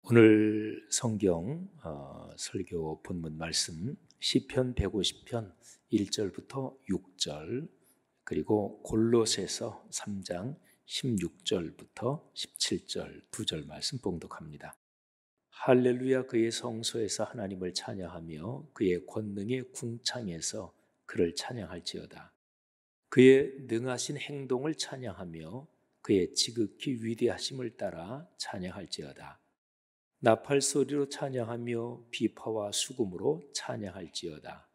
오늘 성경 설교 본문 말씀 시편 150편 1절부터 6절, 그리고 골로새서 3장 16절부터 17절 두 절 말씀 봉독합니다. 할렐루야. 그의 성소에서 하나님을 찬양하며 그의 권능의 궁창에서 그를 찬양할지어다. 그의 능하신 행동을 찬양하며 그의 지극히 위대하심을 따라 찬양할지어다. 나팔 소리로 찬양하며 비파와 수금으로 찬양할지어다.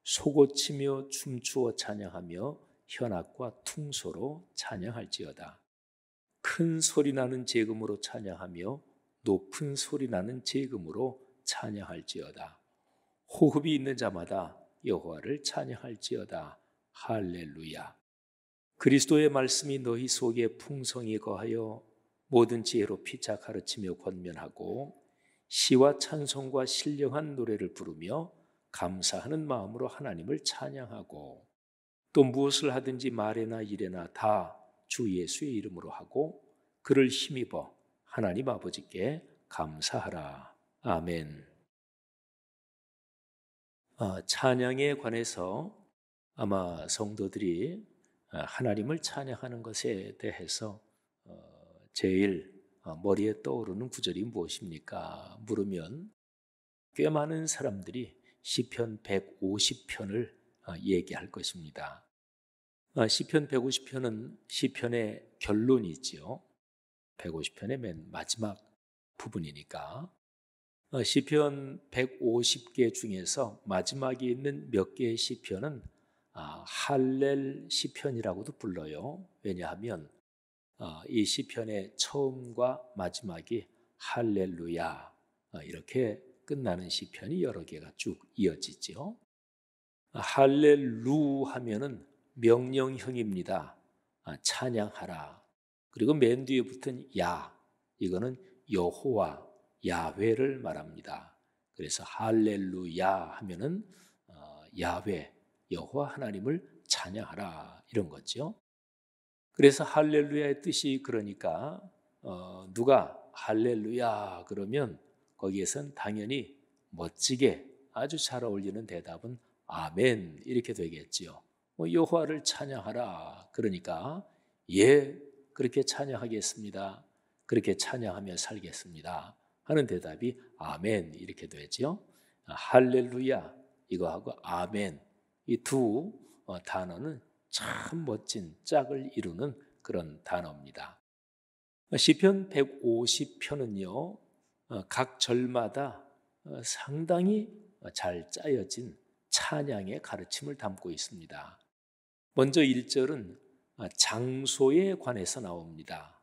소고치며 춤추어 찬양하며 현악과 퉁소로 찬양할지어다. 큰 소리 나는 제금으로 찬양하며 높은 소리 나는 제금으로 찬양할지어다. 호흡이 있는 자마다 여호와를 찬양할지어다. 할렐루야. 그리스도의 말씀이 너희 속에 풍성히 거하여 모든 지혜로 피차 가르치며 권면하고 시와 찬송과 신령한 노래를 부르며 감사하는 마음으로 하나님을 찬양하고, 또 무엇을 하든지 말에나 일에나 다 주 예수의 이름으로 하고 그를 힘입어 하나님 아버지께 감사하라. 아멘. 찬양에 관해서 아마 성도들이 하나님을 찬양하는 것에 대해서 제일 머리에 떠오르는 구절이 무엇입니까? 물으면 꽤 많은 사람들이 시편 150편을 얘기할 것입니다. 시편 150편은 시편의 결론이지요. 150편의 맨 마지막 부분이니까. 시편 150개 중에서 마지막에 있는 몇 개의 시편은 할렐 시편이라고도 불러요. 왜냐하면 이 시편의 처음과 마지막이 할렐루야 이렇게 끝나는 시편이 여러 개가 쭉 이어지죠. 할렐루 하면은 명령형입니다. 찬양하라. 그리고 맨 뒤에 붙은 야, 이거는 여호와, 야훼를 말합니다. 그래서 할렐루야 하면은 야훼, 여호와 하나님을 찬양하라 이런 거죠. 그래서 할렐루야의 뜻이, 그러니까 누가 할렐루야 그러면 거기에선 당연히 멋지게 아주 잘 어울리는 대답은 아멘 이렇게 되겠지요. 여호와를 찬양하라 그러니까 예, 그렇게 찬양하겠습니다. 그렇게 찬양하며 살겠습니다 하는 대답이 아멘 이렇게 되죠. 할렐루야 이거하고 아멘 이 두 단어는 참 멋진 짝을 이루는 그런 단어입니다. 시편 150편은요, 각 절마다 상당히 잘 짜여진 찬양의 가르침을 담고 있습니다. 먼저 1절은 장소에 관해서 나옵니다.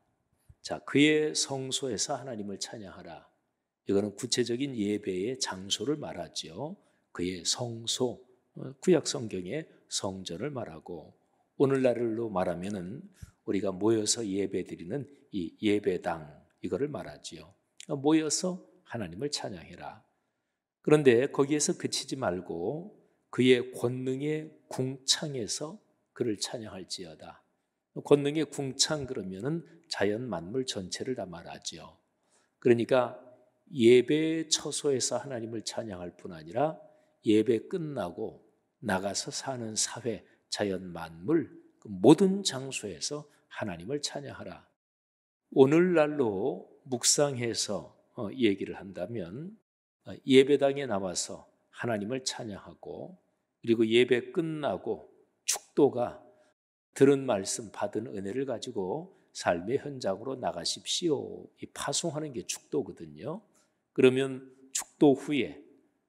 자, 그의 성소에서 하나님을 찬양하라. 이거는 구체적인 예배의 장소를 말하죠. 그의 성소, 구약 성경의 성전을 말하고, 오늘날로 말하면은 우리가 모여서 예배드리는 이 예배당 이거를 말하지요. 모여서 하나님을 찬양해라. 그런데 거기에서 그치지 말고 그의 권능의 궁창에서 그를 찬양할지어다. 권능의 궁창 그러면은 자연 만물 전체를 다 말하지요. 그러니까 예배 처소에서 하나님을 찬양할 뿐 아니라 예배 끝나고 나가서 사는 사회, 자연 만물 그 모든 장소에서 하나님을 찬양하라. 오늘날로 묵상해서 얘기를 한다면 예배당에 나와서 하나님을 찬양하고, 그리고 예배 끝나고 축도가 들은 말씀 받은 은혜를 가지고 삶의 현장으로 나가십시오. 이 파송하는 게 축도거든요. 그러면 축도 후에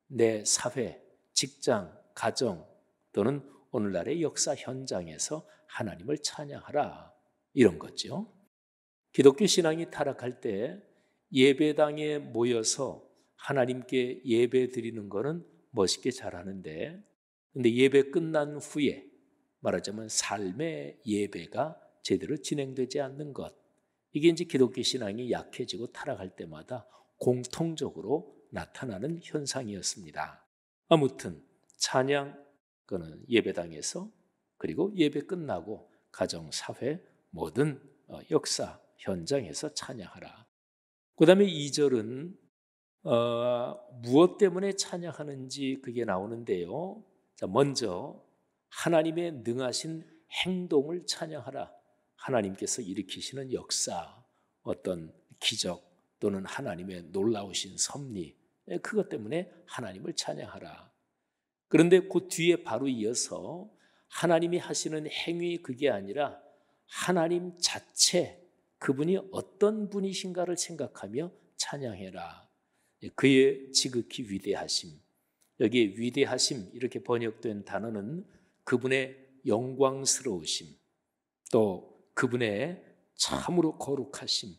내 사회, 직장, 가정 또는 오늘날의 역사 현장에서 하나님을 찬양하라 이런 거죠. 기독교 신앙이 타락할 때 예배당에 모여서 하나님께 예배 드리는 거는 멋있게 잘하는데, 근데 예배 끝난 후에 말하자면 삶의 예배가 제대로 진행되지 않는 것, 이게 이제 기독교 신앙이 약해지고 타락할 때마다 공통적으로 나타나는 현상이었습니다. 아무튼 찬양, 그거는 예배당에서, 그리고 예배 끝나고 가정, 사회, 모든 역사 현장에서 찬양하라. 그 다음에 2절은 무엇 때문에 찬양하는지 그게 나오는데요. 자, 먼저 하나님의 능하신 행동을 찬양하라. 하나님께서 일으키시는 역사, 어떤 기적 또는 하나님의 놀라우신 섭리, 그것 때문에 하나님을 찬양하라. 그런데 그 뒤에 바로 이어서 하나님이 하시는 행위 그게 아니라 하나님 자체, 그분이 어떤 분이신가를 생각하며 찬양해라. 그의 지극히 위대하심, 여기에 위대하심 이렇게 번역된 단어는 그분의 영광스러우심, 또 그분의 참으로 거룩하심,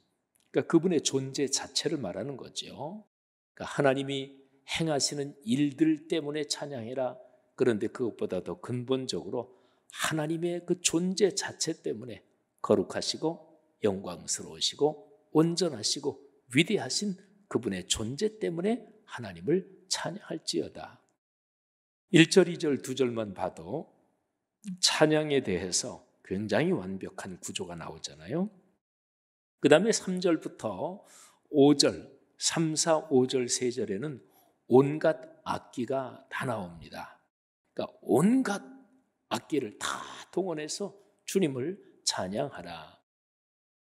그러니까 그분의 존재 자체를 말하는 거죠. 그러니까 하나님이 행하시는 일들 때문에 찬양해라. 그런데 그것보다 더 근본적으로 하나님의 그 존재 자체 때문에 거룩하시고 영광스러우시고 온전하시고 위대하신 그분의 존재 때문에 하나님을 찬양할지어다. 1절, 2절, 2절만 봐도 찬양에 대해서 굉장히 완벽한 구조가 나오잖아요. 그 다음에 3절부터 5절, 3, 4, 5절, 3절에는 온갖 악기가 다 나옵니다. 그러니까 온갖 악기를 다 동원해서 주님을 찬양하라.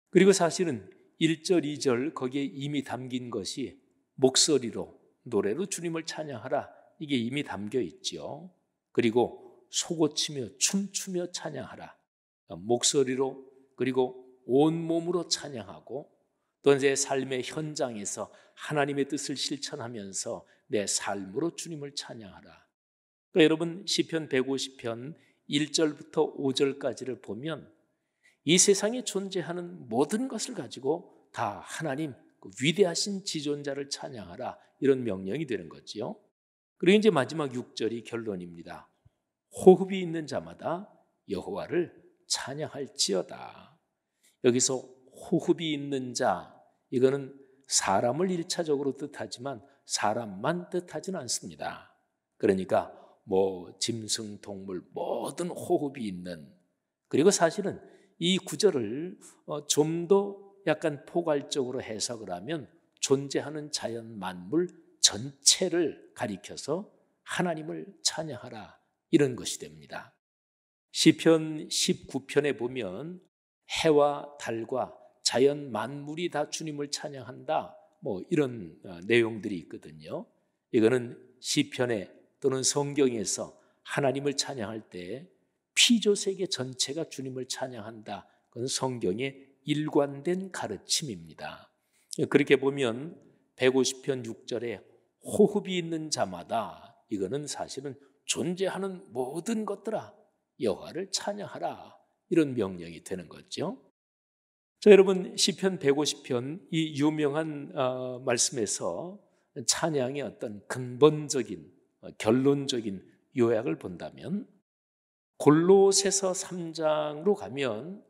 그리고 사실은 1절, 2절 거기에 이미 담긴 것이 목소리로, 노래로 주님을 찬양하라. 이게 이미 담겨 있죠. 그리고 소고치며 춤추며 찬양하라. 목소리로 그리고 온몸으로 찬양하고 또 이제 삶의 현장에서 하나님의 뜻을 실천하면서 내 삶으로 주님을 찬양하라. 그러니까 여러분 시편 150편 1절부터 5절까지를 보면 이 세상에 존재하는 모든 것을 가지고 다 하나님 그 위대하신 지존자를 찬양하라, 이런 명령이 되는 거지요. 그리고 이제 마지막 6절이 결론입니다. 호흡이 있는 자마다 여호와를 찬양할지어다. 여기서 호흡이 있는 자, 이거는 사람을 1차적으로 뜻하지만 사람만 뜻하지는 않습니다. 그러니까 짐승, 동물 모든 호흡이 있는, 그리고 사실은 이 구절을 좀 더 약간 포괄적으로 해석을 하면 존재하는 자연 만물 전체를 가리켜서 하나님을 찬양하라, 이런 것이 됩니다. 시편 19편에 보면 해와 달과 자연 만물이 다 주님을 찬양한다, 이런 내용들이 있거든요. 이거는 시편에 또는 성경에서 하나님을 찬양할 때 피조세계 전체가 주님을 찬양한다, 그건 성경의 일관된 가르침입니다. 그렇게 보면 150편 6절에 호흡이 있는 자마다, 이거는 사실은 존재하는 모든 것들아 여호와를 찬양하라, 이런 명령이 되는 거죠. 자, 여러분 시편 150편 이 유명한 말씀에서 찬양의 어떤 근본적인 결론적인 요약을 본다면 골로새서 3장으로 가면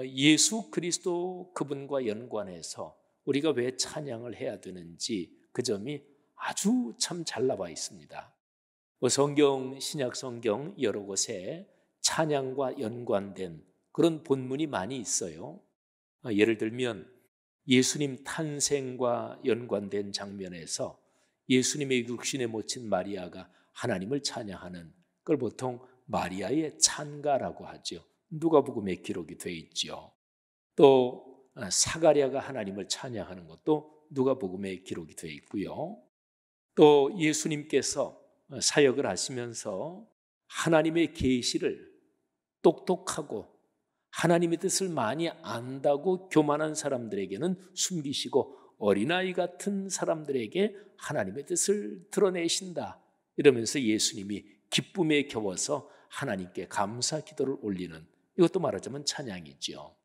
예수 그리스도 그분과 연관해서 우리가 왜 찬양을 해야 되는지 그 점이 아주 참 잘 나와 있습니다. 성경, 신약 성경 여러 곳에 찬양과 연관된 그런 본문이 많이 있어요. 예를 들면 예수님 탄생과 연관된 장면에서 예수님의 육신에 모친 마리아가 하나님을 찬양하는 걸 보통 마리아의 찬가라고 하죠. 누가복음에 기록이 되어 있죠. 또 사가랴가 하나님을 찬양하는 것도 누가복음에 기록이 되어 있고요. 또 예수님께서 사역을 하시면서 하나님의 계시를 똑똑하고 하나님의 뜻을 많이 안다고 교만한 사람들에게는 숨기시고 어린아이 같은 사람들에게 하나님의 뜻을 드러내신다, 이러면서 예수님이 기쁨에 겨워서 하나님께 감사 기도를 올리는, 이것도 말하자면 찬양이죠.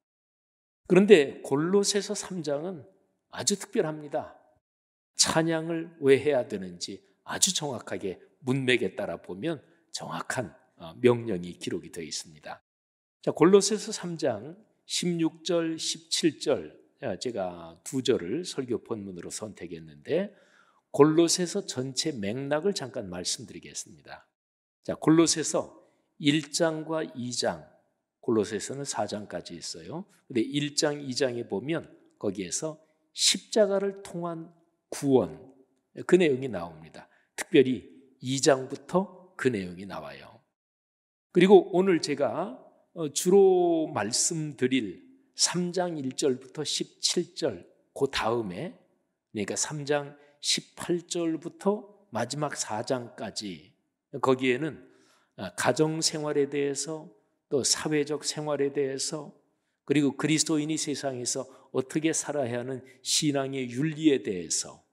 그런데 골로새서 3장은 아주 특별합니다. 찬양을 왜 해야 되는지 아주 정확하게 문맥에 따라 보면 정확한 명령이 기록이 되어 있습니다. 자, 골로새서 3장 16절, 17절, 제가 두 절을 설교 본문으로 선택했는데 골로새서 전체 맥락을 잠깐 말씀드리겠습니다. 자, 골로새서 1장과 2장, 골로새서는 4장까지 있어요. 근데 1장, 2장에 보면 거기에서 십자가를 통한 구원, 그 내용이 나옵니다. 특별히 2장부터 그 내용이 나와요. 그리고 오늘 제가 주로 말씀드릴 3장 1절부터 17절 그 다음에, 그러니까 3장 18절부터 마지막 4장까지, 거기에는 가정생활에 대해서, 또 사회적 생활에 대해서, 그리고 그리스도인이 세상에서 어떻게 살아야 하는 신앙의 윤리에 대해서,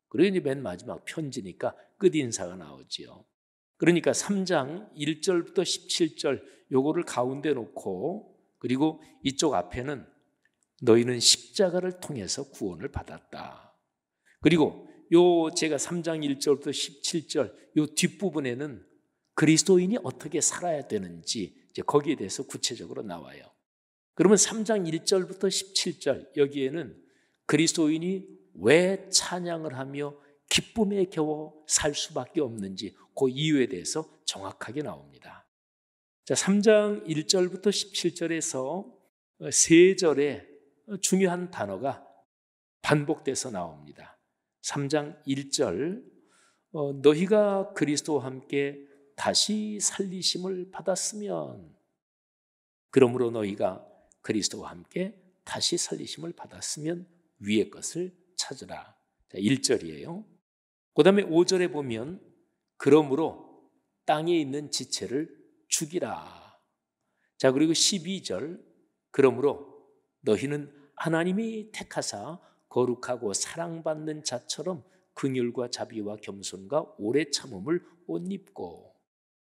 그리고 이제 맨 마지막 편지니까 끝인사가 나오지요. 그러니까 3장 1절부터 17절 요거를 가운데 놓고, 그리고 이쪽 앞에는 너희는 십자가를 통해서 구원을 받았다. 그리고 요 제가 3장 1절부터 17절 요 뒷부분에는 그리스도인이 어떻게 살아야 되는지 이제 거기에 대해서 구체적으로 나와요. 그러면 3장 1절부터 17절 여기에는 그리스도인이 왜 찬양을 하며 기쁨에 겨워 살 수밖에 없는지 그 이유에 대해서 정확하게 나옵니다. 자, 3장 1절부터 17절에서 세 절에 중요한 단어가 반복돼서 나옵니다. 3장 1절, 너희가 그리스도와 함께 다시 살리심을 받았으면, 그러므로 너희가 그리스도와 함께 다시 살리심을 받았으면 위의 것을 찾으라. 자, 1절이에요. 그 다음에 5절에 보면 그러므로 땅에 있는 지체를 죽이라. 자, 그리고 12절, 그러므로 너희는 하나님이 택하사 거룩하고 사랑받는 자처럼 긍휼과 자비와 겸손과 오래 참음을 옷 입고.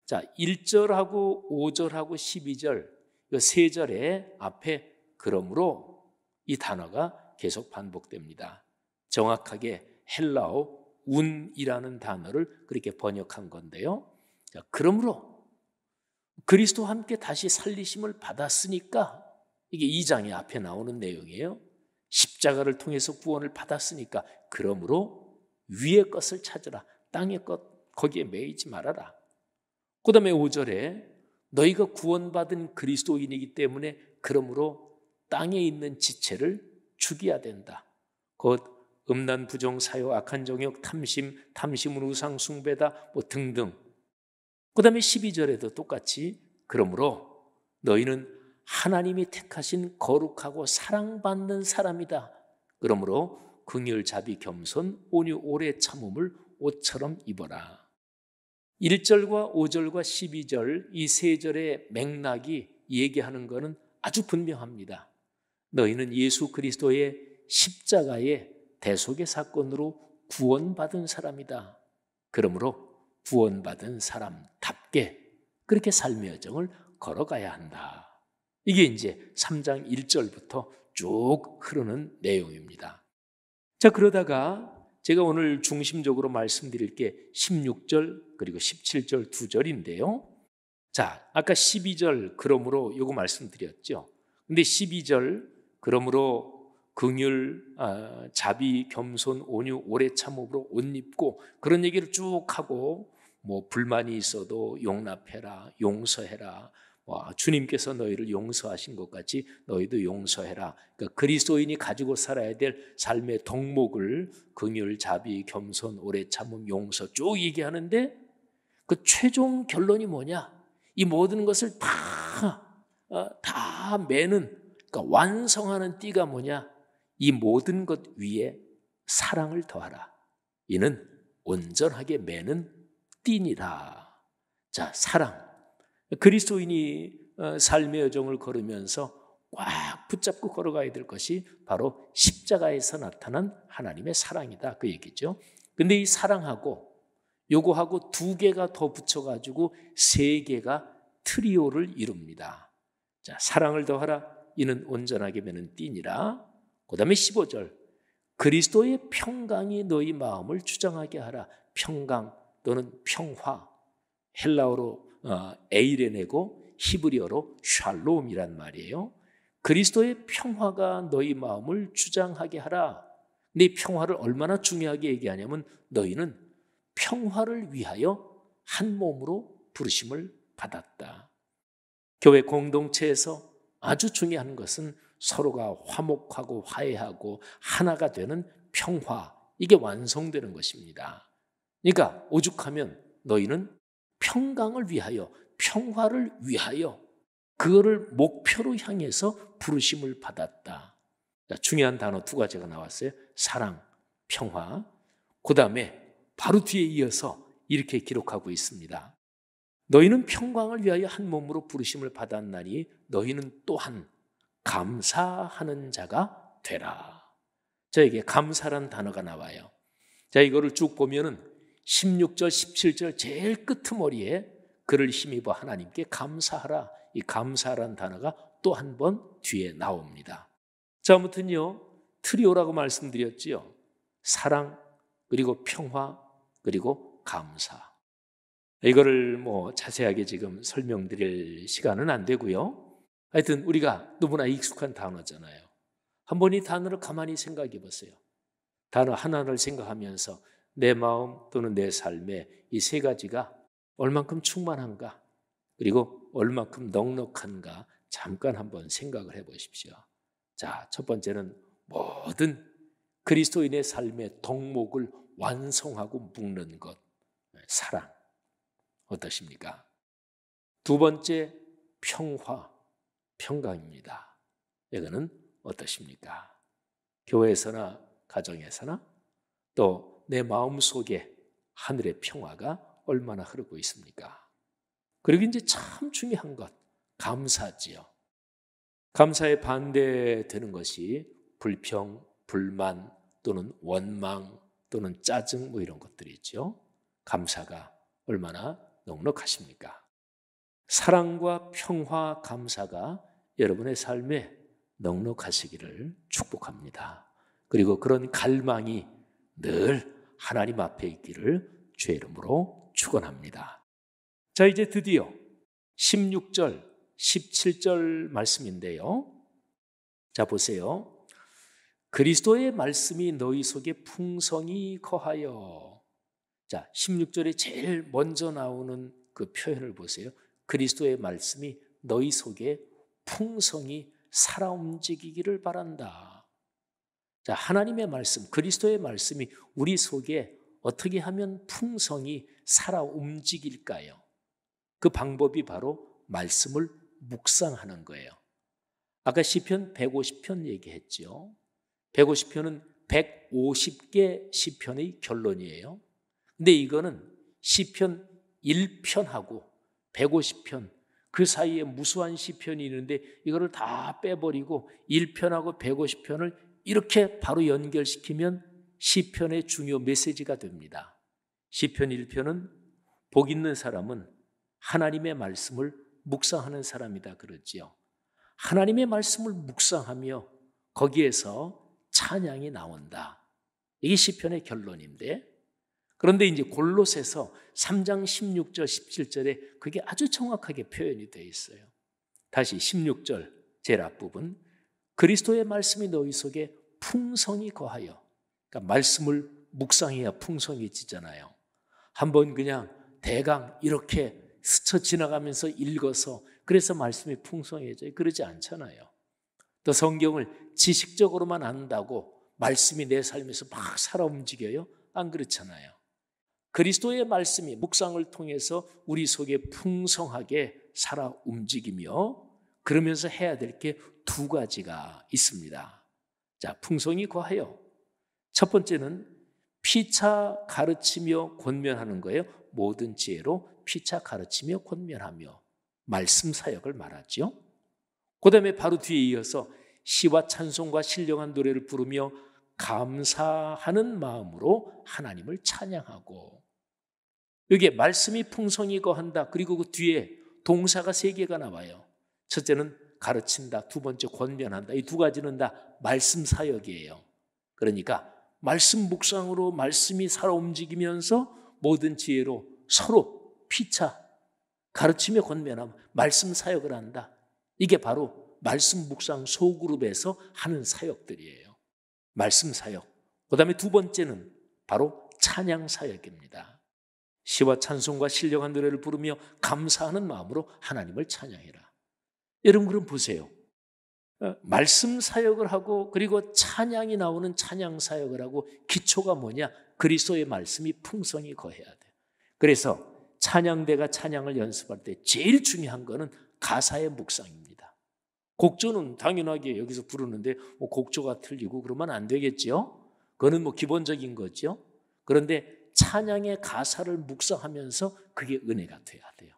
자, 1절하고 5절하고 12절 이 세 절의 앞에 그러므로 이 단어가 계속 반복됩니다. 정확하게 헬라어 운이라는 단어를 그렇게 번역한 건데요. 자, 그러므로 그리스도와 함께 다시 살리심을 받았으니까, 이게 2장의 앞에 나오는 내용이에요. 십자가를 통해서 구원을 받았으니까 그러므로 위의 것을 찾으라. 땅의 것 거기에 매이지 말아라. 그 다음에 5절에 너희가 구원받은 그리스도인이기 때문에 그러므로 땅에 있는 지체를 죽여야 된다. 곧 음란, 부정, 사요, 악한 정욕, 탐심, 탐심은 우상 숭배다 뭐 등등. 그 다음에 12절에도 똑같이 그러므로 너희는 하나님이 택하신 거룩하고 사랑받는 사람이다. 그러므로 긍휼, 자비, 겸손, 온유, 오래 참음을 옷처럼 입어라. 1절과 5절과 12절 이 세 절의 맥락이 얘기하는 것은 아주 분명합니다. 너희는 예수 그리스도의 십자가의 대속의 사건으로 구원받은 사람이다. 그러므로 구원받은 사람답게 그렇게 삶의 여정을 걸어가야 한다. 이게 이제 3장 1절부터 쭉 흐르는 내용입니다. 자, 그러다가 제가 오늘 중심적으로 말씀드릴 게 16절 그리고 17절 두 절인데요. 자, 아까 12절 그러므로 요거 말씀드렸죠. 근데 12절 그러므로 긍휼, 자비, 겸손, 온유, 오래 참음으로 옷 입고 그런 얘기를 쭉 하고, 뭐 불만이 있어도 용납해라, 용서해라, 주님께서 너희를 용서하신 것 같이 너희도 용서해라. 그러니까 그리스도인이 가지고 살아야 될 삶의 덕목을 긍휼, 자비, 겸손, 오래 참음, 용서 쭉 얘기하는데 그 최종 결론이 뭐냐? 이 모든 것을 다 매는, 그러니까 완성하는 띠가 뭐냐? 이 모든 것 위에 사랑을 더하라. 이는 온전하게 매는 띠니라. 자, 사랑. 그리스도인이 삶의 여정을 걸으면서 꽉 붙잡고 걸어가야 될 것이 바로 십자가에서 나타난 하나님의 사랑이다, 그 얘기죠. 근데 이 사랑하고 요거하고 두 개가 더 붙여가지고 세 개가 트리오를 이룹니다. 자, 사랑을 더하라. 이는 온전하게 매는 띠니라. 그 다음에 15절 그리스도의 평강이 너희 마음을 주장하게 하라. 평강 또는 평화, 헬라어로 에이레네고 히브리어로 샬롬이란 말이에요. 그리스도의 평화가 너희 마음을 주장하게 하라. 근데 이 평화를 얼마나 중요하게 얘기하냐면 너희는 평화를 위하여 한 몸으로 부르심을 받았다. 교회 공동체에서 아주 중요한 것은 서로가 화목하고 화해하고 하나가 되는 평화, 이게 완성되는 것입니다. 그러니까 오죽하면 너희는 평강을 위하여, 평화를 위하여 그거를 목표로 향해서 부르심을 받았다. 자, 중요한 단어 두 가지가 나왔어요. 사랑, 평화. 그 다음에 바로 뒤에 이어서 이렇게 기록하고 있습니다. 너희는 평강을 위하여 한 몸으로 부르심을 받았나니 너희는 또한 감사하는 자가 되라. 저에게 감사란 단어가 나와요. 자, 이거를 쭉 보면은 16절, 17절 제일 끄트머리에 그를 힘입어 하나님께 감사하라. 이 감사란 단어가 또 한 번 뒤에 나옵니다. 자, 아무튼요, 트리오라고 말씀드렸지요. 사랑, 그리고 평화, 그리고 감사. 이거를 뭐 자세하게 지금 설명드릴 시간은 안 되고요. 하여튼 우리가 너무나 익숙한 단어잖아요. 한번 이 단어를 가만히 생각해 보세요. 단어 하나를 생각하면서 내 마음 또는 내 삶에 이 세 가지가 얼만큼 충만한가, 그리고 얼만큼 넉넉한가 잠깐 한번 생각을 해 보십시오. 자, 첫 번째는 모든 그리스도인의 삶의 덕목을 완성하고 묶는 것, 사랑. 어떠십니까? 두 번째, 평화, 평강입니다. 이거는 어떠십니까? 교회에서나 가정에서나 또 내 마음속에 하늘의 평화가 얼마나 흐르고 있습니까? 그리고 이제 참 중요한 것, 감사지요. 감사에 반대되는 것이 불평, 불만 또는 원망 또는 짜증 뭐 이런 것들이 있죠. 감사가 얼마나 넉넉하십니까? 사랑과 평화, 감사가 여러분의 삶에 넉넉하시기를 축복합니다. 그리고 그런 갈망이 늘 하나님 앞에 있기를 주의 이름으로 축원합니다. 자, 이제 드디어 16절, 17절 말씀인데요. 자, 보세요. 그리스도의 말씀이 너희 속에 풍성히 거하여. 자, 16절에 제일 먼저 나오는 그 표현을 보세요. 그리스도의 말씀이 너희 속에 풍성히 살아 움직이기를 바란다. 자, 하나님의 말씀, 그리스도의 말씀이 우리 속에 어떻게 하면 풍성히 살아 움직일까요? 그 방법이 바로 말씀을 묵상하는 거예요. 아까 시편 150편 얘기했죠. 150편은 150개 시편의 결론이에요. 근데 이거는 시편 1편하고 150편 그 사이에 무수한 시편이 있는데 이거를 다 빼버리고 1편하고 150편을 이렇게 바로 연결시키면 시편의 중요 메시지가 됩니다. 시편 1편은 복 있는 사람은 하나님의 말씀을 묵상하는 사람이다 그러지요. 하나님의 말씀을 묵상하며 거기에서 찬양이 나온다. 이게 시편의 결론인데, 그런데 이제 골로새서 3장 16절 17절에 그게 아주 정확하게 표현이 되어 있어요. 다시 16절 제일 앞부분, 그리스도의 말씀이 너희 속에 풍성히 거하여. 그러니까 말씀을 묵상해야 풍성해지잖아요. 한번 그냥 대강 이렇게 스쳐 지나가면서 읽어서 그래서 말씀이 풍성해져요. 그러지 않잖아요. 또 성경을 지식적으로만 안다고 말씀이 내 삶에서 막 살아 움직여요? 안 그렇잖아요. 그리스도의 말씀이 묵상을 통해서 우리 속에 풍성하게 살아 움직이며 그러면서 해야 될 게 두 가지가 있습니다. 자, 풍성히 거하여. 첫 번째는 피차 가르치며 권면하는 거예요. 모든 지혜로 피차 가르치며 권면하며 말씀 사역을 말하죠. 그 다음에 바로 뒤에 이어서 시와 찬송과 신령한 노래를 부르며 감사하는 마음으로 하나님을 찬양하고. 여기에 말씀이 풍성히 거한다. 그리고 그 뒤에 동사가 3개가 나와요. 첫째는 가르친다. 두 번째 권면한다. 이 두 가지는 다 말씀 사역이에요. 그러니까 말씀 묵상으로 말씀이 살아 움직이면서 모든 지혜로 서로 피차 가르치며 권면하며 말씀 사역을 한다. 이게 바로 말씀 묵상 소그룹에서 하는 사역들이에요. 말씀 사역. 그 다음에 두 번째는 바로 찬양 사역입니다. 시와 찬송과 신령한 노래를 부르며 감사하는 마음으로 하나님을 찬양해라. 여러분 그럼 보세요. 말씀 사역을 하고 그리고 찬양이 나오는 찬양 사역을 하고 기초가 뭐냐? 그리스도의 말씀이 풍성히 거해야 돼요. 그래서 찬양대가 찬양을 연습할 때 제일 중요한 거는 가사의 묵상입니다. 곡조는 당연하게 여기서 부르는데 곡조가 틀리고 그러면 안 되겠죠. 그거는 기본적인 거죠. 그런데 찬양의 가사를 묵상하면서 그게 은혜가 돼야 돼요.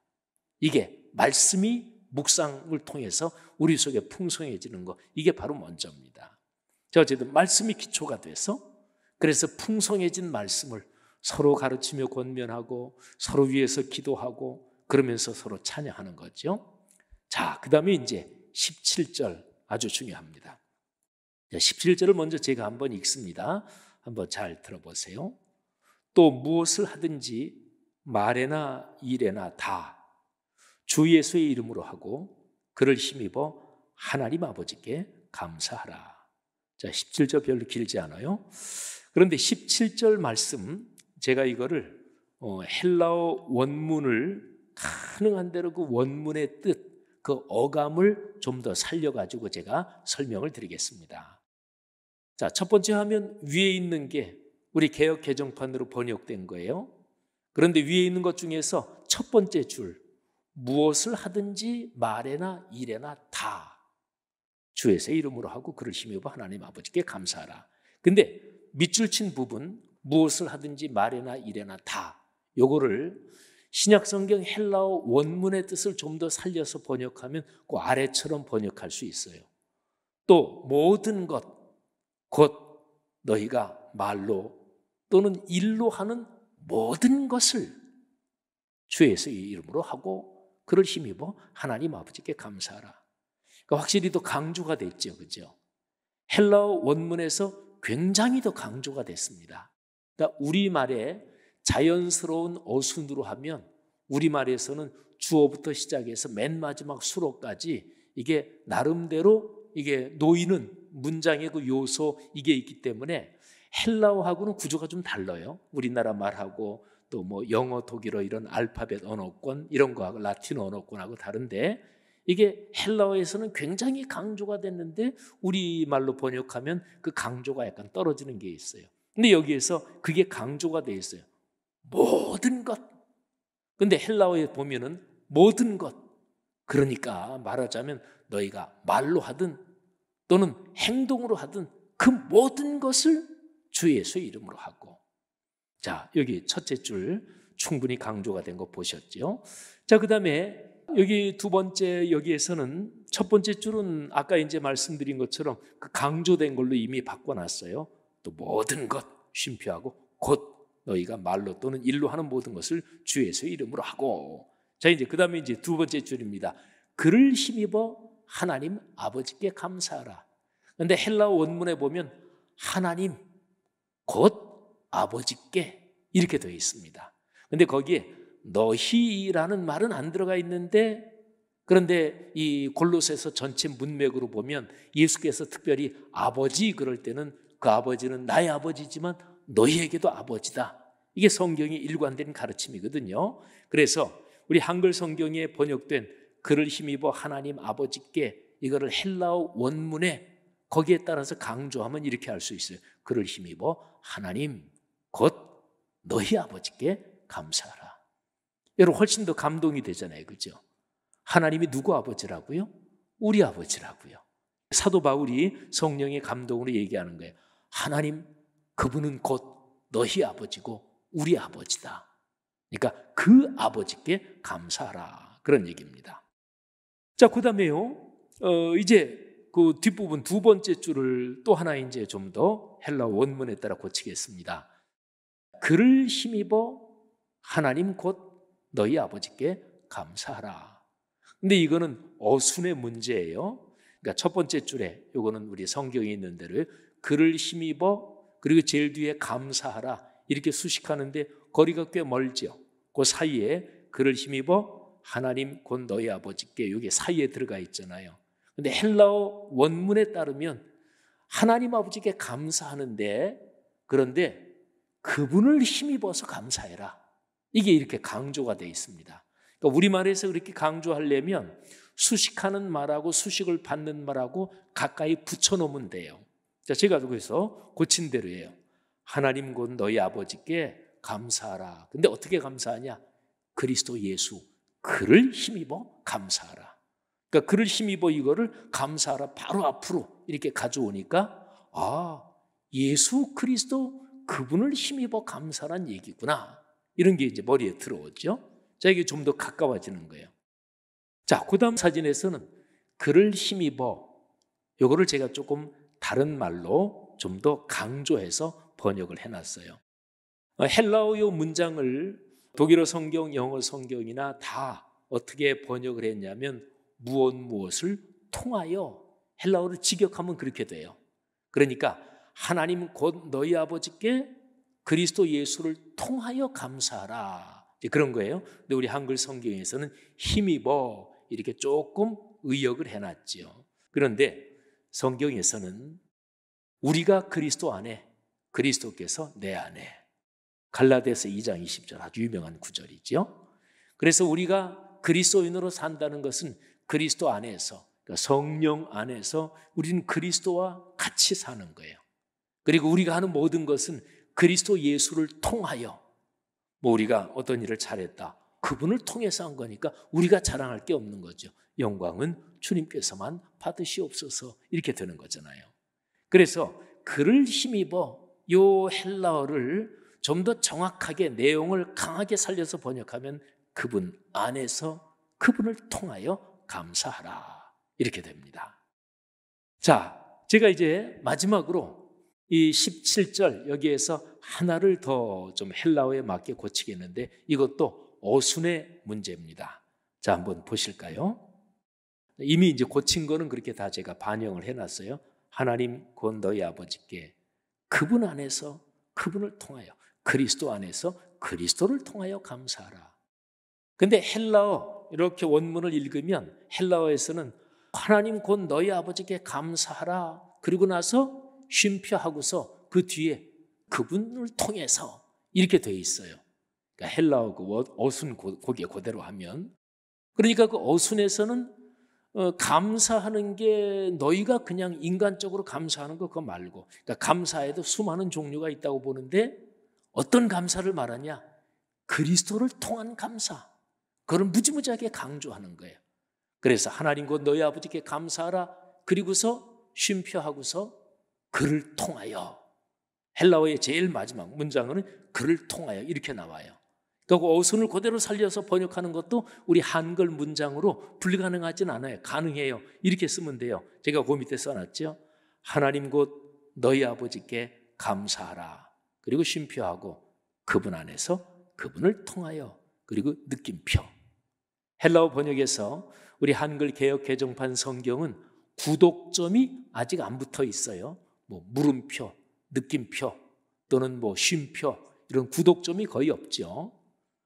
이게 말씀이 묵상을 통해서 우리 속에 풍성해지는 거, 이게 바로 먼저입니다. 자, 어쨌든 말씀이 기초가 돼서 그래서 풍성해진 말씀을 서로 가르치며 권면하고 서로 위해서 기도하고 그러면서 서로 찬양하는 거죠. 자, 그 다음에 이제 17절 아주 중요합니다. 17절을 먼저 제가 한번 읽습니다. 한번 잘 들어보세요. 또 무엇을 하든지 말에나 일에나 다 주 예수의 이름으로 하고 그를 힘입어 하나님 아버지께 감사하라. 자, 17절 별로 길지 않아요. 그런데 17절 말씀, 제가 이거를 헬라어 원문을 가능한 대로 그 원문의 뜻, 그 어감을 좀 더 살려가지고 제가 설명을 드리겠습니다. 자, 첫 번째 화면 위에 있는 게 우리 개역 개정판으로 번역된 거예요. 그런데 위에 있는 것 중에서 첫 번째 줄, 무엇을 하든지 말에나 일에나 다 주 예수의 이름으로 하고 그를 힘입어 하나님 아버지께 감사하라. 근데 밑줄 친 부분, 무엇을 하든지 말에나 일에나 다, 요거를 신약성경 헬라어 원문의 뜻을 좀 더 살려서 번역하면 그 아래처럼 번역할 수 있어요. 또 모든 것, 곧 너희가 말로 또는 일로 하는 모든 것을 주 예수의 이름으로 하고 그를 힘입어 하나님 아버지께 감사하라. 그러니까 확실히 더 강조가 됐죠, 그죠? 헬라어 원문에서 굉장히 더 강조가 됐습니다. 그러니까 우리말에 자연스러운 어순으로 하면 우리말에서는 주어부터 시작해서 맨 마지막 수로까지 이게 나름대로 이게 놓이는 문장의 그 요소, 이게 있기 때문에 헬라어하고는 구조가 좀 달라요. 우리나라 말하고 또 영어, 독일어 이런 알파벳 언어권 이런 거하고 라틴어 언어권하고 다른데, 이게 헬라어에서는 굉장히 강조가 됐는데 우리말로 번역하면 그 강조가 약간 떨어지는 게 있어요. 근데 여기에서 그게 강조가 돼 있어요. 모든 것. 근데 헬라어에 보면은 모든 것, 그러니까 말하자면 너희가 말로 하든 또는 행동으로 하든 그 모든 것을 주 예수의 이름으로 하고. 자, 여기 첫째 줄 충분히 강조가 된 거 보셨죠? 자, 그 다음에 여기 두 번째, 여기에서는 첫 번째 줄은 아까 이제 말씀드린 것처럼 그 강조된 걸로 이미 바꿔놨어요. 또 모든 것 쉼표하고 곧 너희가 말로 또는 일로 하는 모든 것을 주 예수의 이름으로 하고. 자, 이제 그 다음에 이제 두 번째 줄입니다. 그를 힘입어 하나님 아버지께 감사하라. 그런데 헬라어 원문에 보면 하나님 곧 아버지께 이렇게 되어 있습니다. 그런데 거기에 너희라는 말은 안 들어가 있는데, 그런데 이 골로새서 전체 문맥으로 보면 예수께서 특별히 아버지 그럴 때는 그 아버지는 나의 아버지지만 너희에게도 아버지다. 이게 성경의 일관된 가르침이거든요. 그래서 우리 한글 성경에 번역된 그를 힘입어 하나님 아버지께, 이거를 헬라어 원문에 거기에 따라서 강조하면 이렇게 할 수 있어요. 그를 힘입어 하나님 곧 너희 아버지께 감사하라. 여러분 훨씬 더 감동이 되잖아요, 그죠? 하나님이 누구 아버지라고요? 우리 아버지라고요. 사도 바울이 성령의 감동으로 얘기하는 거예요. 하나님, 그분은 곧 너희 아버지고 우리 아버지다. 그러니까 그 아버지께 감사하라, 그런 얘기입니다. 자, 그 다음에요, 이제 그 뒷부분 두 번째 줄을 또 하나 이제 좀 더 헬라어 원문에 따라 고치겠습니다. 그를 힘입어 하나님 곧 너희 아버지께 감사하라. 근데 이거는 어순의 문제예요. 그러니까 첫 번째 줄에 이거는 우리 성경에 있는 대로 그를 힘입어, 그리고 제일 뒤에 감사하라 이렇게 수식하는데 거리가 꽤 멀죠. 그 사이에 그를 힘입어 하나님 곧 너희 아버지께, 여기 사이에 들어가 있잖아요. 근데 헬라어 원문에 따르면 하나님 아버지께 감사하는데, 그런데 그분을 힘입어서 감사해라, 이게 이렇게 강조가 되어 있습니다. 그러니까 우리말에서 그렇게 강조하려면 수식하는 말하고 수식을 받는 말하고 가까이 붙여놓으면 돼요. 자, 제가 그래서 고친 대로예요. 하나님 곧 너희 아버지께 감사하라. 근데 어떻게 감사하냐? 그리스도 예수 그를 힘입어 감사하라. 그러니까 그를 힘입어 이거를 감사하라 바로 앞으로 이렇게 가져오니까 예수 그리스도 그분을 힘입어 감사란 얘기구나. 이런 게 이제 머리에 들어오죠. 자, 이게 좀 더 가까워지는 거예요. 자, 그 다음 사진에서는 그를 힘입어 요거를 제가 조금 다른 말로 좀 더 강조해서 번역을 해놨어요. 헬라어요 문장을 독일어 성경, 영어 성경이나 다 어떻게 번역을 했냐면 무엇을 통하여, 헬라어를 직역하면 그렇게 돼요. 그러니까 하나님 곧 너희 아버지께 그리스도 예수를 통하여 감사하라, 그런 거예요. 근데 우리 한글 성경에서는 힘입어 이렇게 조금 의역을 해놨죠. 그런데 성경에서는 우리가 그리스도 안에, 그리스도께서 내 안에, 갈라디아서 2장 20절 아주 유명한 구절이죠. 그래서 우리가 그리스도인으로 산다는 것은 그리스도 안에서, 그러니까 성령 안에서 우리는 그리스도와 같이 사는 거예요. 그리고 우리가 하는 모든 것은 그리스도 예수를 통하여, 우리가 어떤 일을 잘했다, 그분을 통해서 한 거니까 우리가 자랑할 게 없는 거죠. 영광은 주님께서만 받으시옵소서, 이렇게 되는 거잖아요. 그래서 그를 힘입어 요 헬라어를 좀 더 정확하게 내용을 강하게 살려서 번역하면 그분 안에서 그분을 통하여 감사하라, 이렇게 됩니다. 자, 제가 이제 마지막으로 이 17절 여기에서 하나를 더 좀 헬라어에 맞게 고치겠는데 이것도 어순의 문제입니다. 자, 한번 보실까요? 이미 이제 고친 거는 그렇게 다 제가 반영을 해놨어요. 하나님 곧 너희 아버지께 그분 안에서 그분을 통하여, 그리스도 안에서 그리스도를 통하여 감사하라. 근데 헬라어 이렇게 원문을 읽으면 헬라어에서는 하나님 곧 너희 아버지께 감사하라, 그리고 나서 쉼표하고서 그 뒤에 그분을 통해서 이렇게 되어 있어요. 그러니까 헬라어 그 어순 거기에 그대로 하면, 그러니까 그 어순에서는 감사하는 게 너희가 그냥 인간적으로 감사하는 거 그거 말고, 그러니까 감사에도 수많은 종류가 있다고 보는데 어떤 감사를 말하냐? 그리스도를 통한 감사. 그걸 무지무지하게 강조하는 거예요. 그래서 하나님 곧 너희 아버지께 감사하라, 그리고서 쉼표하고서 그를 통하여, 헬라어의 제일 마지막 문장은 그를 통하여 이렇게 나와요. 그러니까 어순을 그대로 살려서 번역하는 것도 우리 한글 문장으로 불가능하진 않아요. 가능해요. 이렇게 쓰면 돼요. 제가 그 밑에 써놨죠. 하나님 곧 너희 아버지께 감사하라, 그리고 쉼표하고 그분 안에서 그분을 통하여, 그리고 느낌표. 헬라어 번역에서 우리 한글 개역 개정판 성경은 구독점이 아직 안 붙어 있어요. 물음표, 느낌표 또는 쉼표, 이런 구독점이 거의 없죠.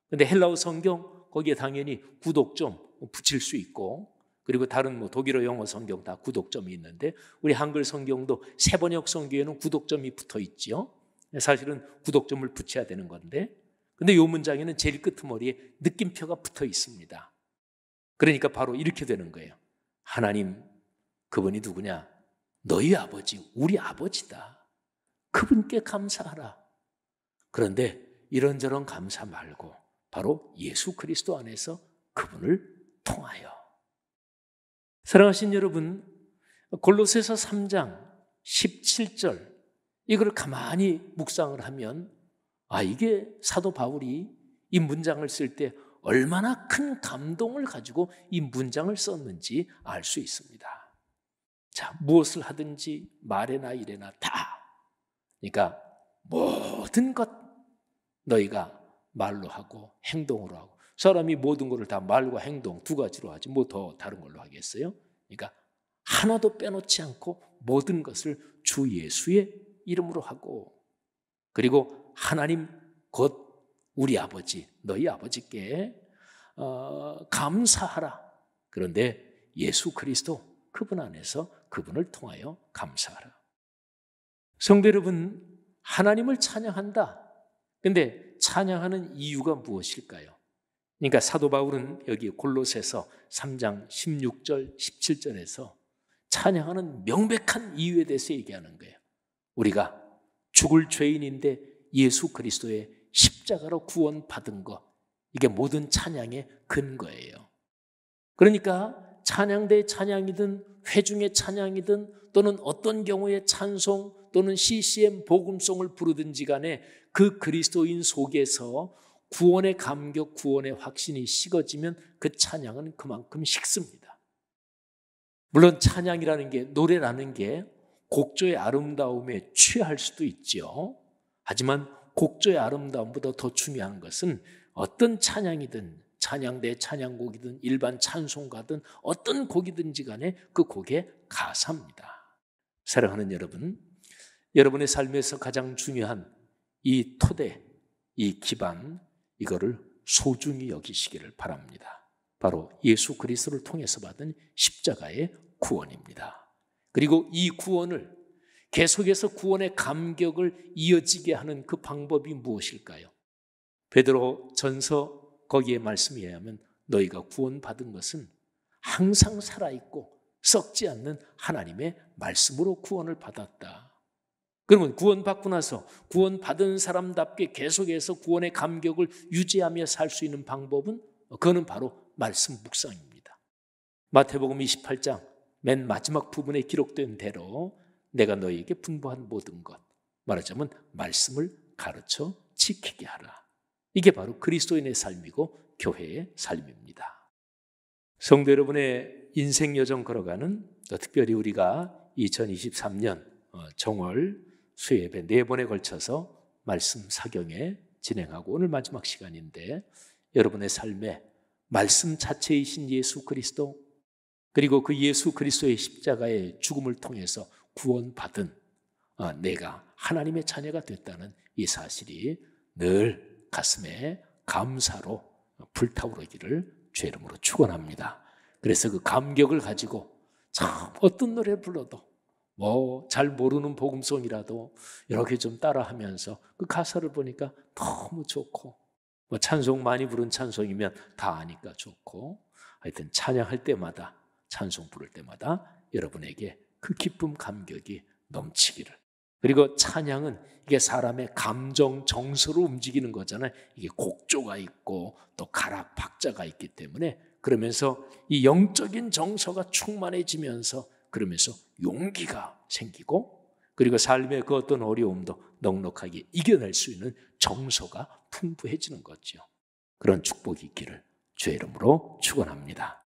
근데 헬라어 성경 거기에 당연히 구독점 붙일 수 있고, 그리고 다른 독일어, 영어 성경 다 구독점이 있는데 우리 한글 성경도 새번역 성경에는 구독점이 붙어 있죠. 사실은 구독점을 붙여야 되는 건데, 근데 이 문장에는 제일 끄트머리에 느낌표가 붙어 있습니다. 그러니까 바로 이렇게 되는 거예요. 하나님 그분이 누구냐? 너희 아버지, 우리 아버지다. 그분께 감사하라. 그런데 이런저런 감사 말고 바로 예수 그리스도 안에서 그분을 통하여. 사랑하신 여러분, 골로새서 3장 17절 이걸 가만히 묵상을 하면 이게 사도 바울이 이 문장을 쓸 때 얼마나 큰 감동을 가지고 이 문장을 썼는지 알 수 있습니다. 자, 무엇을 하든지 말에나 일에나 다, 그러니까 모든 것 너희가 말로 하고 행동으로 하고, 사람이 모든 것을 다 말과 행동 두 가지로 하지 더 다른 걸로 하겠어요? 그러니까 하나도 빼놓지 않고 모든 것을 주 예수의 이름으로 하고, 그리고 하나님 곧 우리 아버지, 너희 아버지께 감사하라. 그런데 예수 그리스도 그분 안에서 그분을 통하여 감사하라. 성도 여러분, 하나님을 찬양한다. 근데 찬양하는 이유가 무엇일까요? 그러니까 사도 바울은 여기 골로새서 3장 16절, 17절에서 찬양하는 명백한 이유에 대해서 얘기하는 거예요. 우리가 죽을 죄인인데 예수 그리스도의 십자가로 구원받은 것, 이게 모든 찬양의 근거예요. 그러니까 찬양대 찬양이든 회중의 찬양이든 또는 어떤 경우에 찬송 또는 CCM 복음송을 부르든지 간에 그 그리스도인 속에서 구원의 감격, 구원의 확신이 식어지면 그 찬양은 그만큼 식습니다. 물론 찬양이라는 게, 노래라는 게 곡조의 아름다움에 취할 수도 있죠. 하지만 곡조의 아름다움보다 더 중요한 것은 어떤 찬양이든 찬양대 찬양곡이든 일반 찬송가든 어떤 곡이든지 간에 그 곡의 가사입니다. 사랑하는 여러분, 여러분의 삶에서 가장 중요한 이 토대, 이 기반, 이거를 소중히 여기시기를 바랍니다. 바로 예수 그리스도를 통해서 받은 십자가의 구원입니다. 그리고 이 구원을 계속해서 구원의 감격을 이어지게 하는 그 방법이 무엇일까요? 베드로 전서 거기에 말씀에 의하면 너희가 구원받은 것은 항상 살아있고 썩지 않는 하나님의 말씀으로 구원을 받았다. 그러면 구원받고 나서 구원받은 사람답게 계속해서 구원의 감격을 유지하며 살 수 있는 방법은, 그거는 바로 말씀 묵상입니다. 마태복음 28장 맨 마지막 부분에 기록된 대로 내가 너희에게 분부한 모든 것, 말하자면 말씀을 가르쳐 지키게 하라. 이게 바로 그리스도인의 삶이고 교회의 삶입니다. 성도 여러분의 인생 여정 걸어가는, 특별히 우리가 2023년 정월 수요예배 4번에 걸쳐서 말씀 사경에 진행하고 오늘 마지막 시간인데, 여러분의 삶에 말씀 자체이신 예수 그리스도, 그리고 그 예수 그리스도의 십자가의 죽음을 통해서 구원받은 내가 하나님의 자녀가 됐다는 이 사실이 늘 가슴에 감사로 불타오르기를 주의 이름으로 축원합니다. 그래서 그 감격을 가지고 참 어떤 노래를 불러도 잘 모르는 복음송이라도 이렇게 좀 따라하면서 그 가사를 보니까 너무 좋고, 찬송 많이 부른 찬송이면 다 아니까 좋고, 하여튼 찬양할 때마다, 찬송 부를 때마다 여러분에게 그 기쁨 감격이 넘치기를. 그리고 찬양은 이게 사람의 감정 정서로 움직이는 거잖아요. 이게 곡조가 있고 또 가락 박자가 있기 때문에, 그러면서 이 영적인 정서가 충만해지면서 그러면서 용기가 생기고, 그리고 삶의 그 어떤 어려움도 넉넉하게 이겨낼 수 있는 정서가 풍부해지는 거죠. 그런 축복이 있기를 주의 이름으로 축원합니다.